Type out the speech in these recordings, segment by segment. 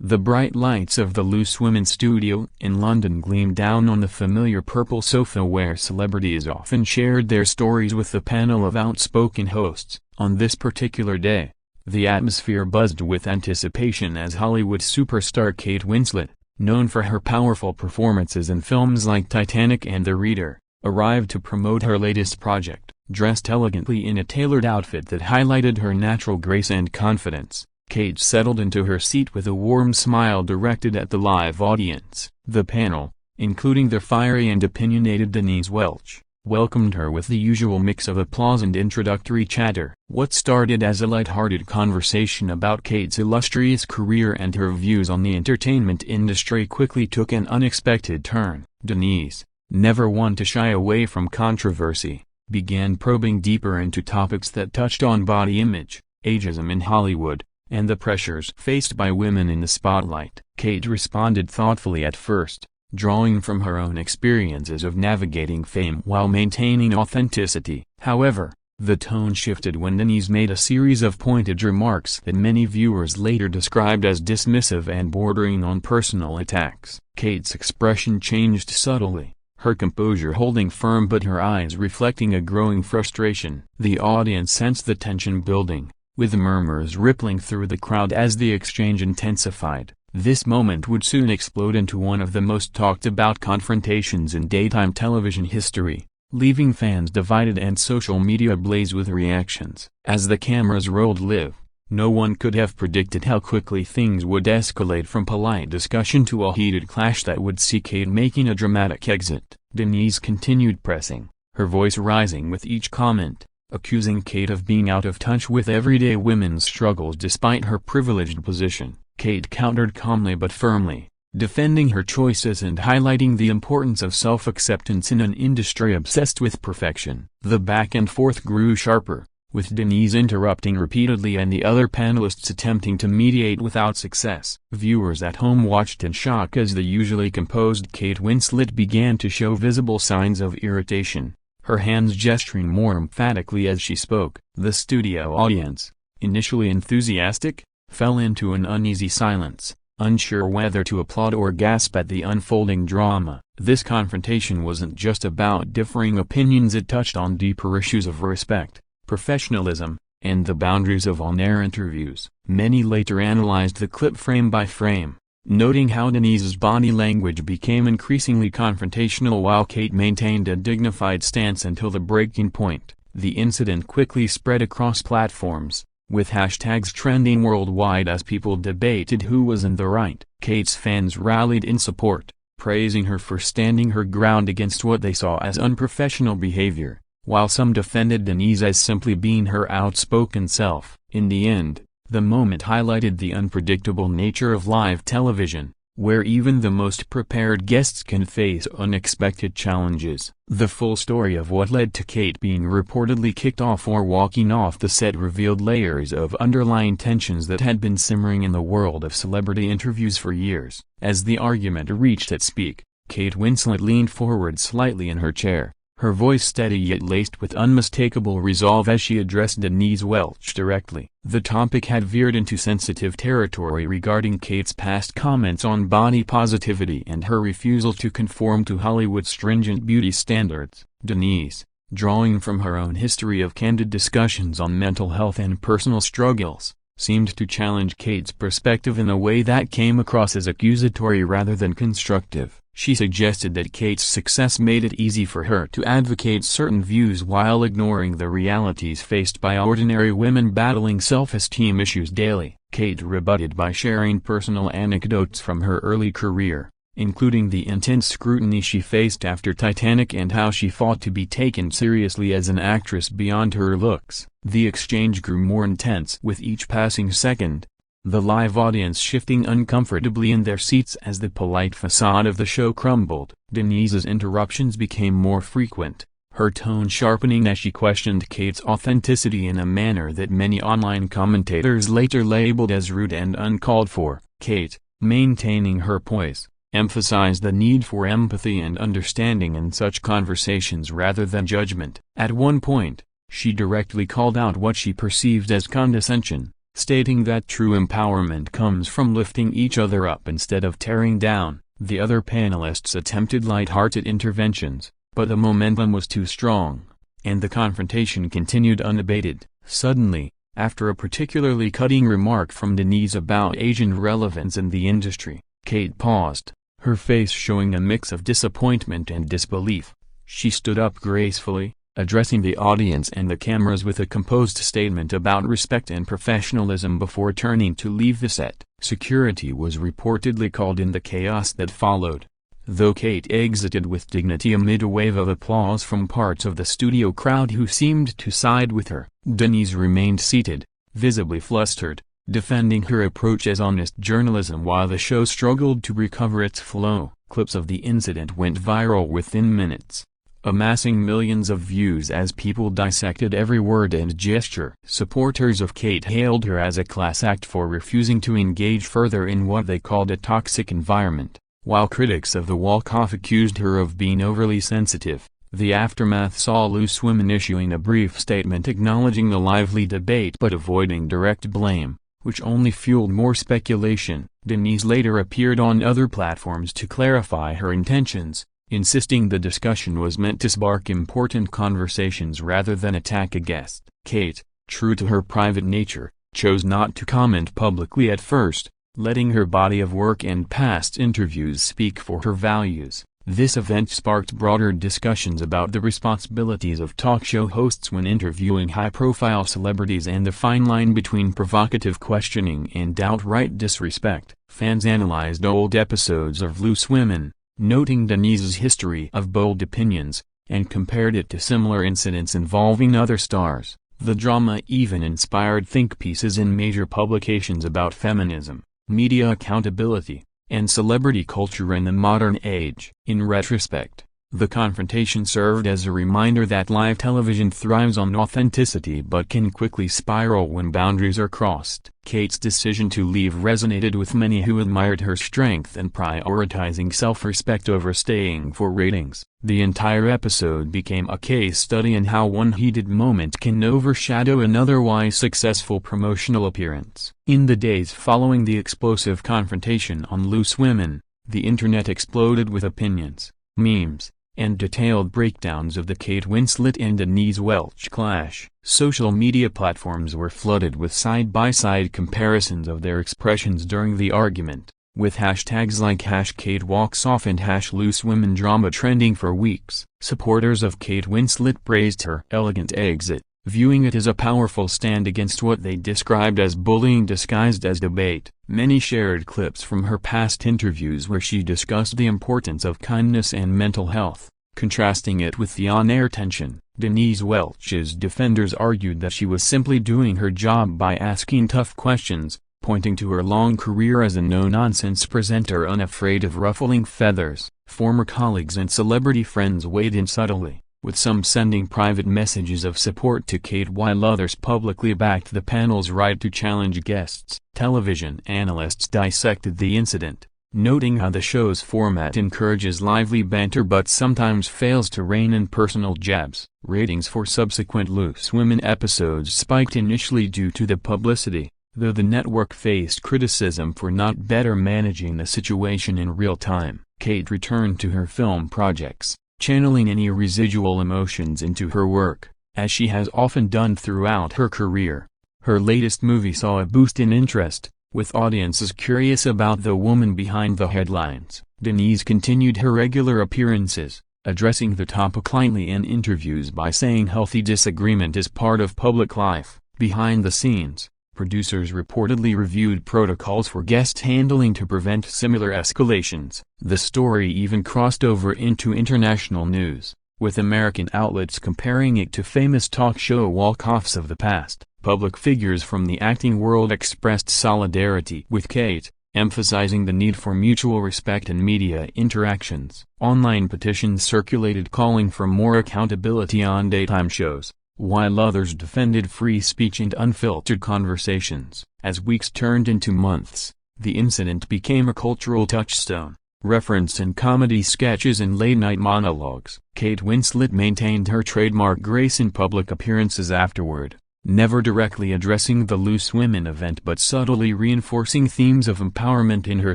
The bright lights of the Loose Women's studio in London gleamed down on the familiar purple sofa where celebrities often shared their stories with the panel of outspoken hosts. On this particular day, the atmosphere buzzed with anticipation as Hollywood superstar Kate Winslet, known for her powerful performances in films like Titanic and The Reader, arrived to promote her latest project. Dressed elegantly in a tailored outfit that highlighted her natural grace and confidence, Kate settled into her seat with a warm smile directed at the live audience. The panel, including the fiery and opinionated Denise Welch, welcomed her with the usual mix of applause and introductory chatter. What started as a light-hearted conversation about Kate's illustrious career and her views on the entertainment industry quickly took an unexpected turn. Denise, never one to shy away from controversy, began probing deeper into topics that touched on body image, ageism in Hollywood, and the pressures faced by women in the spotlight. Kate responded thoughtfully at first, drawing from her own experiences of navigating fame while maintaining authenticity. However, the tone shifted when Denise made a series of pointed remarks that many viewers later described as dismissive and bordering on personal attacks. Kate's expression changed subtly, her composure holding firm but her eyes reflecting a growing frustration. The audience sensed the tension building, with murmurs rippling through the crowd as the exchange intensified. This moment would soon explode into one of the most talked-about confrontations in daytime television history, leaving fans divided and social media ablaze with reactions. As the cameras rolled live, no one could have predicted how quickly things would escalate from polite discussion to a heated clash that would see Kate making a dramatic exit. Denise continued pressing, her voice rising with each comment, accusing Kate of being out of touch with everyday women's struggles despite her privileged position. Kate countered calmly but firmly, defending her choices and highlighting the importance of self-acceptance in an industry obsessed with perfection. The back and forth grew sharper, with Denise interrupting repeatedly and the other panelists attempting to mediate without success. Viewers at home watched in shock as the usually composed Kate Winslet began to show visible signs of irritation, her hands gesturing more emphatically as she spoke. The studio audience, initially enthusiastic, fell into an uneasy silence, unsure whether to applaud or gasp at the unfolding drama. This confrontation wasn't just about differing opinions, it touched on deeper issues of respect, professionalism, and the boundaries of on-air interviews. Many later analyzed the clip frame by frame, noting how Denise's body language became increasingly confrontational while Kate maintained a dignified stance until the breaking point. The incident quickly spread across platforms, with hashtags trending worldwide as people debated who was in the right. Kate's fans rallied in support, praising her for standing her ground against what they saw as unprofessional behavior, while some defended Denise as simply being her outspoken self. In the end, the moment highlighted the unpredictable nature of live television, where even the most prepared guests can face unexpected challenges. The full story of what led to Kate being reportedly kicked off or walking off the set revealed layers of underlying tensions that had been simmering in the world of celebrity interviews for years. As the argument reached its peak, Kate Winslet leaned forward slightly in her chair, her voice steady yet laced with unmistakable resolve as she addressed Denise Welch directly. The topic had veered into sensitive territory regarding Kate's past comments on body positivity and her refusal to conform to Hollywood's stringent beauty standards. Denise, drawing from her own history of candid discussions on mental health and personal struggles, seemed to challenge Kate's perspective in a way that came across as accusatory rather than constructive. She suggested that Kate's success made it easy for her to advocate certain views while ignoring the realities faced by ordinary women battling self-esteem issues daily. Kate rebutted by sharing personal anecdotes from her early career, including the intense scrutiny she faced after Titanic and how she fought to be taken seriously as an actress beyond her looks. The exchange grew more intense with each passing second, the live audience shifting uncomfortably in their seats as the polite facade of the show crumbled. Denise's interruptions became more frequent, her tone sharpening as she questioned Kate's authenticity in a manner that many online commentators later labeled as rude and uncalled for. Kate, maintaining her poise, emphasized the need for empathy and understanding in such conversations rather than judgment. At one point, she directly called out what she perceived as condescension, stating that true empowerment comes from lifting each other up instead of tearing down. The other panelists attempted light-hearted interventions, but the momentum was too strong, and the confrontation continued unabated. Suddenly, after a particularly cutting remark from Denise about Asian relevance in the industry, Kate paused, her face showing a mix of disappointment and disbelief. She stood up gracefully, addressing the audience and the cameras with a composed statement about respect and professionalism before turning to leave the set. Security was reportedly called in the chaos that followed. Though Kate exited with dignity amid a wave of applause from parts of the studio crowd who seemed to side with her, Denise remained seated, visibly flustered, defending her approach as honest journalism while the show struggled to recover its flow. Clips of the incident went viral within minutes, amassing millions of views as people dissected every word and gesture. Supporters of Kate hailed her as a class act for refusing to engage further in what they called a toxic environment, while critics of the walk-off accused her of being overly sensitive. The aftermath saw Loose Women issuing a brief statement acknowledging the lively debate but avoiding direct blame, which only fueled more speculation. Denise later appeared on other platforms to clarify her intentions, insisting the discussion was meant to spark important conversations rather than attack a guest. Kate, true to her private nature, chose not to comment publicly at first, letting her body of work and past interviews speak for her values. This event sparked broader discussions about the responsibilities of talk show hosts when interviewing high-profile celebrities and the fine line between provocative questioning and outright disrespect. Fans analyzed old episodes of Loose Women, noting Denise's history of bold opinions, and compared it to similar incidents involving other stars. The drama even inspired think pieces in major publications about feminism, media accountability, and celebrity culture in the modern age. In retrospect, the confrontation served as a reminder that live television thrives on authenticity but can quickly spiral when boundaries are crossed. Kate's decision to leave resonated with many who admired her strength in prioritizing self-respect over staying for ratings. The entire episode became a case study in how one heated moment can overshadow an otherwise successful promotional appearance. In the days following the explosive confrontation on Loose Women, the internet exploded with opinions, memes, and detailed breakdowns of the Kate Winslet and Denise Welch clash. Social media platforms were flooded with side-by-side comparisons of their expressions during the argument, with hashtags like #KateWalksOff and #LooseWomenDrama trending for weeks. Supporters of Kate Winslet praised her elegant exit, viewing it as a powerful stand against what they described as bullying disguised as debate. Many shared clips from her past interviews where she discussed the importance of kindness and mental health, contrasting it with the on-air tension. Denise Welch's defenders argued that she was simply doing her job by asking tough questions, pointing to her long career as a no-nonsense presenter unafraid of ruffling feathers. Former colleagues and celebrity friends weighed in subtly, with some sending private messages of support to Kate while others publicly backed the panel's right to challenge guests. Television analysts dissected the incident, noting how the show's format encourages lively banter but sometimes fails to rein in personal jabs. Ratings for subsequent Loose Women episodes spiked initially due to the publicity, though the network faced criticism for not better managing the situation in real time. Kate returned to her film projects, channeling any residual emotions into her work, as she has often done throughout her career. Her latest movie saw a boost in interest, with audiences curious about the woman behind the headlines. Denise continued her regular appearances, addressing the topic lightly in interviews by saying healthy disagreement is part of public life. Behind the scenes, producers reportedly reviewed protocols for guest handling to prevent similar escalations. The story even crossed over into international news, with American outlets comparing it to famous talk show walk-offs of the past. Public figures from the acting world expressed solidarity with Kate, emphasizing the need for mutual respect in media interactions. Online petitions circulated calling for more accountability on daytime shows, while others defended free speech and unfiltered conversations. As weeks turned into months, the incident became a cultural touchstone, referenced in comedy sketches and late-night monologues. Kate Winslet maintained her trademark grace in public appearances afterward, never directly addressing the Loose Women event but subtly reinforcing themes of empowerment in her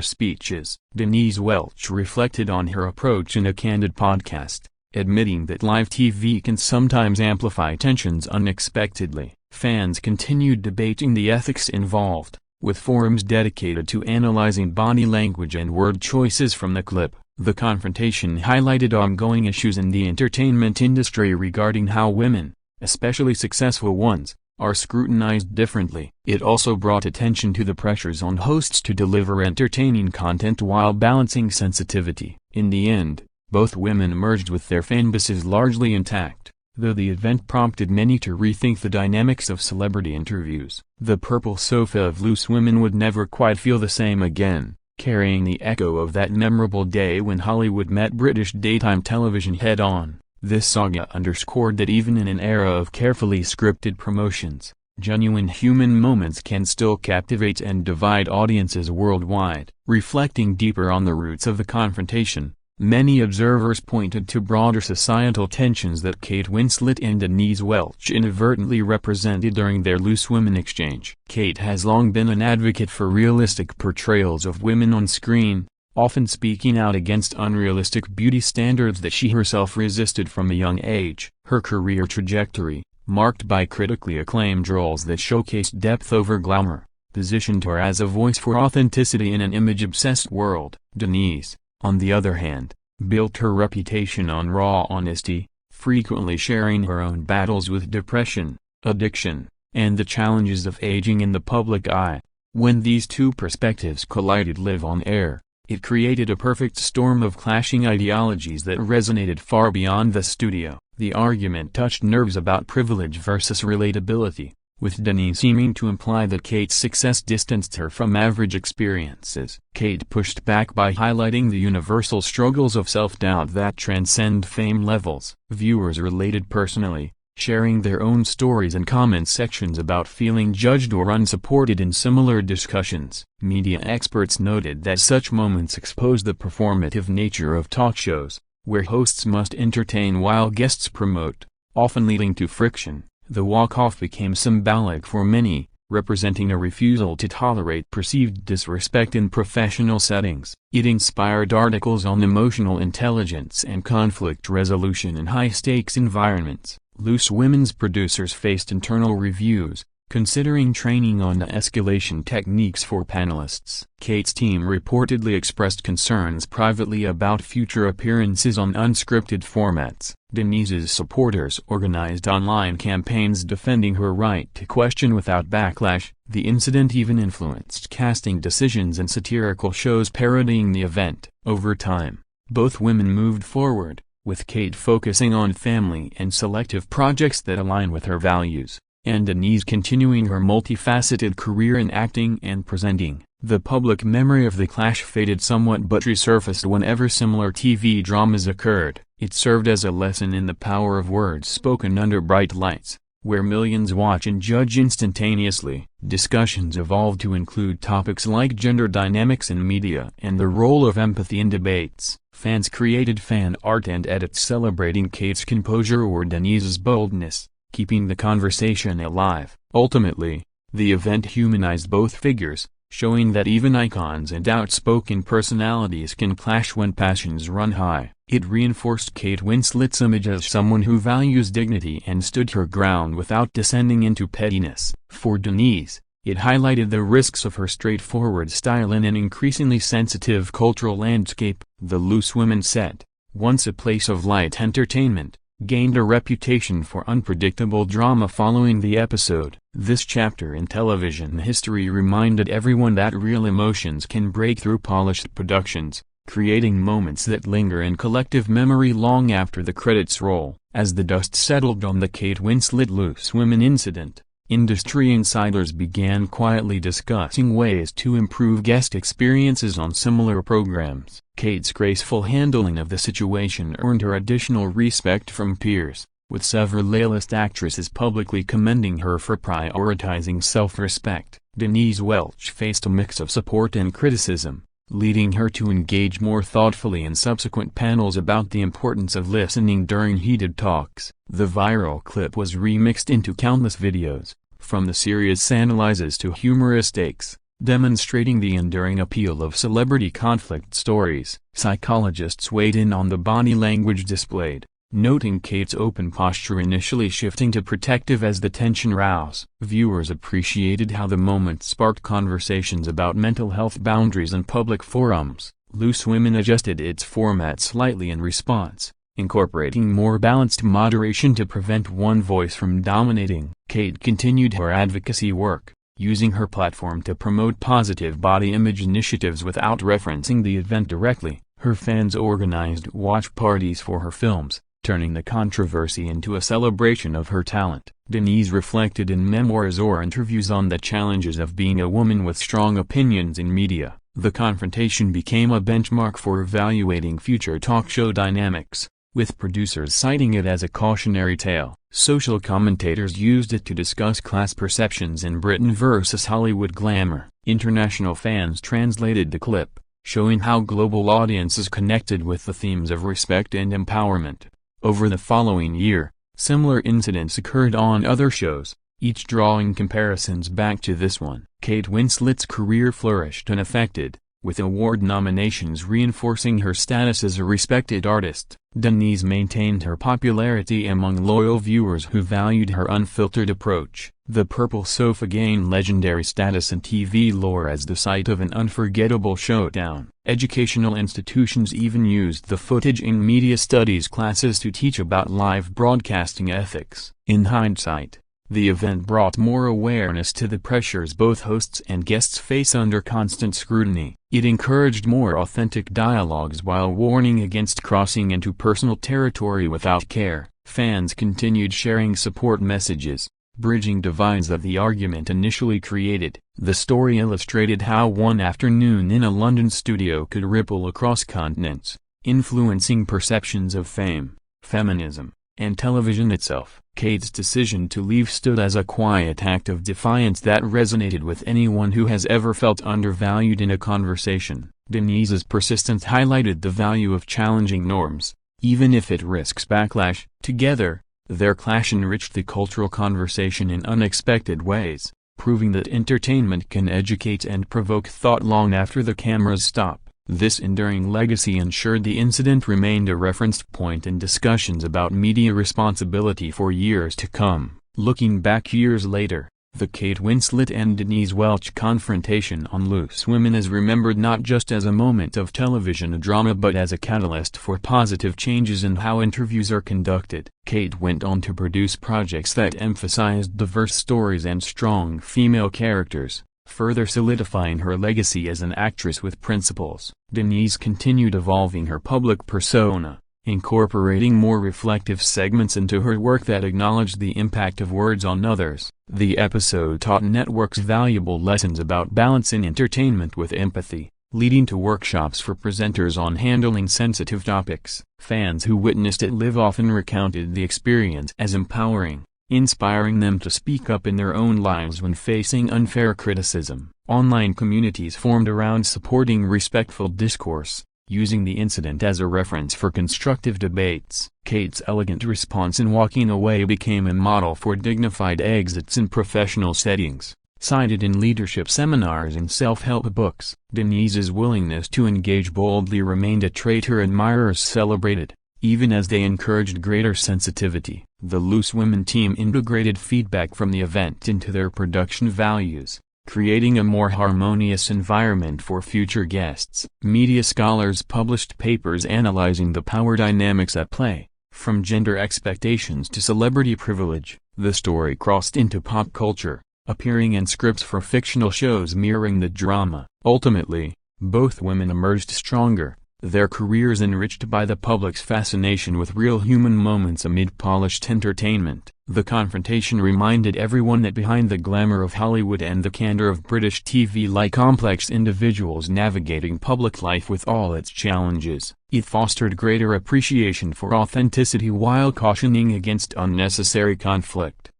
speeches. Denise Welch reflected on her approach in a candid podcast, admitting that live TV can sometimes amplify tensions unexpectedly. Fans continued debating the ethics involved, with forums dedicated to analyzing body language and word choices from the clip. The confrontation highlighted ongoing issues in the entertainment industry regarding how women, especially successful ones, are scrutinized differently. It also brought attention to the pressures on hosts to deliver entertaining content while balancing sensitivity. In the end, both women emerged with their fanbases largely intact, though the event prompted many to rethink the dynamics of celebrity interviews. The purple sofa of Loose Women would never quite feel the same again, carrying the echo of that memorable day when Hollywood met British daytime television head-on. This saga underscored that even in an era of carefully scripted promotions, genuine human moments can still captivate and divide audiences worldwide. Reflecting deeper on the roots of the confrontation, many observers pointed to broader societal tensions that Kate Winslet and Denise Welch inadvertently represented during their Loose Women exchange. Kate has long been an advocate for realistic portrayals of women on screen, often speaking out against unrealistic beauty standards that she herself resisted from a young age. Her career trajectory, marked by critically acclaimed roles that showcased depth over glamour, positioned her as a voice for authenticity in an image-obsessed world. Denise, on the other hand, built her reputation on raw honesty, frequently sharing her own battles with depression, addiction, and the challenges of aging in the public eye. When these two perspectives collided live on air, it created a perfect storm of clashing ideologies that resonated far beyond the studio. The argument touched nerves about privilege versus relatability, with Denise seeming to imply that Kate's success distanced her from average experiences. Kate pushed back by highlighting the universal struggles of self-doubt that transcend fame levels. Viewers related personally, sharing their own stories and comment sections about feeling judged or unsupported in similar discussions. Media experts noted that such moments expose the performative nature of talk shows, where hosts must entertain while guests promote, often leading to friction. The walk-off became symbolic for many, representing a refusal to tolerate perceived disrespect in professional settings. It inspired articles on emotional intelligence and conflict resolution in high-stakes environments. Loose Women's producers faced internal reviews, considering training on de-escalation techniques for panelists. Kate's team reportedly expressed concerns privately about future appearances on unscripted formats. Denise's supporters organized online campaigns defending her right to question without backlash. The incident even influenced casting decisions in satirical shows parodying the event. Over time, both women moved forward, with Kate focusing on family and selective projects that align with her values, and Denise continuing her multifaceted career in acting and presenting. The public memory of the clash faded somewhat but resurfaced whenever similar TV dramas occurred. It served as a lesson in the power of words spoken under bright lights, where millions watch and judge instantaneously. Discussions evolved to include topics like gender dynamics in media and the role of empathy in debates. Fans created fan art and edits celebrating Kate's composure or Denise's boldness, keeping the conversation alive. Ultimately, the event humanized both figures, showing that even icons and outspoken personalities can clash when passions run high. It reinforced Kate Winslet's image as someone who values dignity and stood her ground without descending into pettiness. For Denise, it highlighted the risks of her straightforward style in an increasingly sensitive cultural landscape. The Loose Women set, once a place of light entertainment, gained a reputation for unpredictable drama following the episode. This chapter in television history reminded everyone that real emotions can break through polished productions, creating moments that linger in collective memory long after the credits roll. As the dust settled on the Kate Winslet Loose Women incident, industry insiders began quietly discussing ways to improve guest experiences on similar programs. Kate's graceful handling of the situation earned her additional respect from peers, with several A-list actresses publicly commending her for prioritizing self-respect. Denise Welch faced a mix of support and criticism, leading her to engage more thoughtfully in subsequent panels about the importance of listening during heated talks. The viral clip was remixed into countless videos, from the serious analyses to humorous takes, demonstrating the enduring appeal of celebrity conflict stories. Psychologists weighed in on the body language displayed, noting Kate's open posture initially shifting to protective as the tension rose. Viewers appreciated how the moment sparked conversations about mental health boundaries in public forums. Loose Women adjusted its format slightly in response, incorporating more balanced moderation to prevent one voice from dominating. Kate continued her advocacy work, using her platform to promote positive body image initiatives without referencing the event directly. Her fans organized watch parties for her films, turning the controversy into a celebration of her talent. Denise reflected in memoirs or interviews on the challenges of being a woman with strong opinions in media. The Confrontation became a benchmark for evaluating future talk show dynamics, with producers citing it as a cautionary tale. Social commentators used it to discuss class perceptions in Britain versus Hollywood glamour. International fans translated the clip, showing how global audiences connected with the themes of respect and empowerment. Over the following year, similar incidents occurred on other shows, each drawing comparisons back to this one. Kate Winslet's career flourished unaffected, with award nominations reinforcing her status as a respected artist. Denise maintained her popularity among loyal viewers who valued her unfiltered approach. The Purple Sofa gained legendary status in TV lore as the site of an unforgettable showdown. Educational institutions even used the footage in media studies classes to teach about live broadcasting ethics. In hindsight, the event brought more awareness to the pressures both hosts and guests face under constant scrutiny. It encouraged more authentic dialogues while warning against crossing into personal territory without care. Fans continued sharing support messages, bridging divides that the argument initially created. The story illustrated how one afternoon in a London studio could ripple across continents, influencing perceptions of fame, feminism, and television itself. Kate's decision to leave stood as a quiet act of defiance that resonated with anyone who has ever felt undervalued in a conversation. Denise's persistence highlighted the value of challenging norms, even if it risks backlash. Together, their clash enriched the cultural conversation in unexpected ways, proving that entertainment can educate and provoke thought long after the cameras stop. This enduring legacy ensured the incident remained a reference point in discussions about media responsibility for years to come. Looking back years later, the Kate Winslet and Denise Welch confrontation on Loose Women is remembered not just as a moment of television drama but as a catalyst for positive changes in how interviews are conducted. Kate went on to produce projects that emphasized diverse stories and strong female characters, further solidifying her legacy as an actress with principles. Denise continued evolving her public persona, incorporating more reflective segments into her work that acknowledged the impact of words on others. The episode taught networks valuable lessons about balancing entertainment with empathy, leading to workshops for presenters on handling sensitive topics. Fans who witnessed it live often recounted the experience as empowering, inspiring them to speak up in their own lives when facing unfair criticism. Online communities formed around supporting respectful discourse, using the incident as a reference for constructive debates. Kate's elegant response in walking away became a model for dignified exits in professional settings, cited in leadership seminars and self-help books. Denise's willingness to engage boldly remained a trait her admirers celebrated, even as they encouraged greater sensitivity. The Loose Women team integrated feedback from the event into their production values, creating a more harmonious environment for future guests. Media scholars published papers analyzing the power dynamics at play, from gender expectations to celebrity privilege. The story crossed into pop culture, appearing in scripts for fictional shows mirroring the drama. Ultimately, both women emerged stronger, their careers enriched by the public's fascination with real human moments amid polished entertainment. The Confrontation reminded everyone that behind the glamour of Hollywood and the candor of British TV lie complex individuals navigating public life with all its challenges. It fostered greater appreciation for authenticity while cautioning against unnecessary conflict.